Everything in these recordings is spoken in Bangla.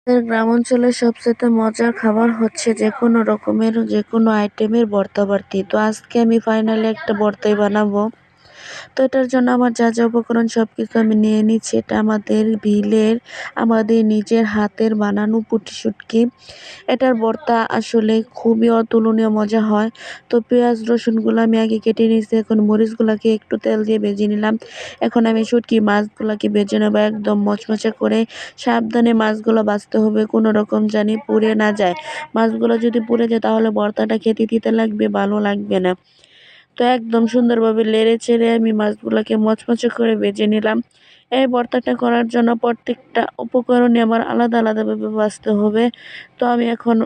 গ্রাম অঞ্চলের সবচেয়ে মজার খাবার হচ্ছে যেকোনো রকমের যেকোনো আইটেমের ভর্তা বাড়তি। তো আজকে আমি ফাইনালি একটা ভর্তাই বানাবো। তো এটার জন্য আমার যা যা উপকরণ সবকিছু আমি নিয়ে নিচ্ছি। এটা আমাদের বিলের আমাদের নিজের হাতের বানানো পুঁটি শুটকি। এটার ভর্তা আসলে খুবই অতুলনীয় মজা হয়। তো পেঁয়াজ রসুনগুলো আমি আগে কেটে নিয়েছি, এখন মরিচগুলোকে একটু তেল দিয়ে ভেজে নিলাম। এখন আমি শুটকি মাছগুলোকে ভেজে নেবো একদম মচমচে করে। সাবধানে মাছগুলো ভাজতে হবে, কোনো রকম জানি পুড়ে না যায়। মাছগুলো যদি পুড়ে যায় তাহলে ভর্তাটা খেতে তিতে লাগবে, ভালো লাগবে না। তো একদম সুন্দরভাবে নেড়ে চেড়ে আমি মাছগুলোকে মচমচে করে ভেজে নিলাম। এই ভর্তাটা করার জন্য প্রত্যেকটা উপকরণই আমার আলাদা আলাদাভাবে ভাজতে হবে। তো আমি এখন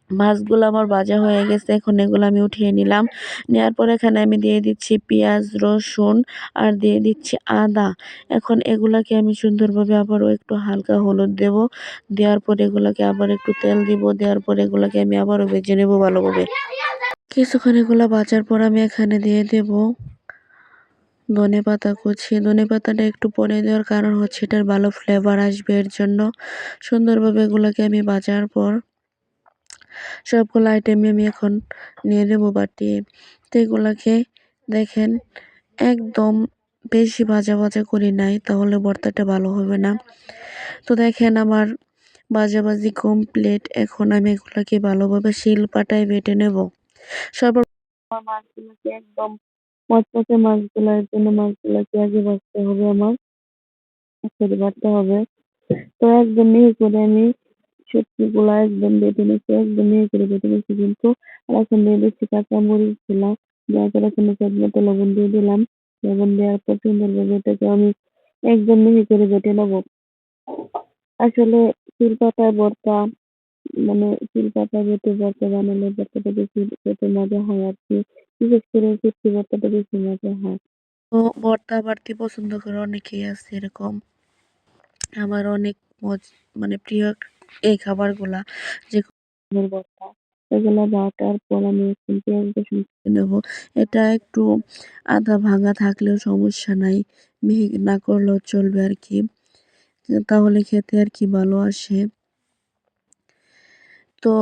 মাছগুলো আমার ভাজা হয়ে গেছে, এখন এগুলো আমি উঠিয়ে নিলাম। নেওয়ার পর এখানে আমি দিয়ে দিচ্ছি পেঁয়াজ রসুন আর দিয়ে দিচ্ছি আদা। এখন এগুলাকে আমি সুন্দরভাবে আবারও একটু হালকা হলুদ দেব, দেওয়ার পর এগুলাকে আবার একটু তেল দিব, দেওয়ার পর এগুলাকে আমি আবারও ভেজে নেব ভালোভাবে। কিছুক্ষণ এগুলো ভাজার পর আমি এখানে দিয়ে দেব ধনেপাতা কুচি। ধনেপাতাটা একটু পরে দেওয়ার কারণ হচ্ছে এটার ভালো ফ্লেভার আসবে, এর জন্য। সুন্দরভাবে এগুলোকে আমি ভাজার পর সবগুলো আইটেমই আমি এখন নিয়ে নেবো বাটিয়ে। তো এগুলাকে দেখেন একদম বেশি ভাজা ভাজা করি নাই, তাহলে ভর্তাটা ভালো হবে না। তো দেখেন আমার ভাজাভাজি কমপ্লিট। এখন আমি এগুলাকে ভালোভাবে শিলপাটায় বেটে নেব। মাছগুলোকে একদম মচমচে মাছগুলোর জন্য মাছগুলোকে আগে ভাজতে হবে, আমার ভাজতে হবে। তো একদম মিহি করে আমি শুটকিগুলো একদম বেটে নিচ্ছি, একদম মিহি করে বেটে নিচ্ছি কিন্তু। আর এখন দিয়ে দিচ্ছি কাঁচা মরিচ গুলা, দেওয়ার পর এখানে স্বাদ মতো লবণ দিয়ে দিলাম। লবণ দেওয়ার পর সুন্দরভাবে এটাকে আমি একদম মিহি করে বেটে নেবো। আসলে শিলপাটায় ভর্তা মানে শিলপাটায় বেটে ভর্তা বানালে ভর্তাটা বেশি খেতে মজা হয় আর কি। বিশেষ করে শুটকি ভর্তাটা বেশি মজা হয়। তো ভর্তা বাড়তি পছন্দ করে অনেকেই আছে এরকম। আমার অনেক মানে প্রিয় এই খাবারগুলা, যে ভর্তা এগুলা বাটার পর আমি একটু পেঁয়াজ রসুন কেটে নেবো। এটা একটু আধা ভাঙা থাকলেও সমস্যা নাই, মিহি না করলেও চলবে আর কি, তাহলে খেতে আর কি ভালো আসে। তো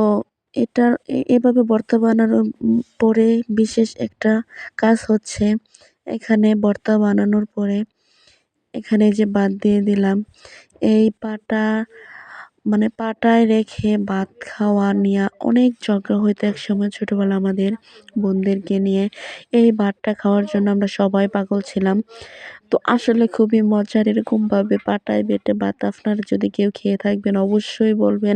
এটার এভাবে ভর্তা বানানোর পরে বিশেষ একটা কাজ হচ্ছে, এখানে ভর্তা বানানোর পরে এখানে যে বাদ দিয়ে দিলাম এই পাটা, মানে পাটায় রেখে ভাত খাওয়া নিয়ে অনেক ঝগড়া হইতো একসময় ছোটবেলা আমাদের বোনদেরকে নিয়ে। এই ভাতটা খাওয়ার জন্য আমরা সবাই পাগল ছিলাম। তো আসলে খুবই মজার, এরকম ভাবে পাটায় বেটে ভাত আপনারা যদি কেউ খেয়ে থাকবেন অবশ্যই বলবেন।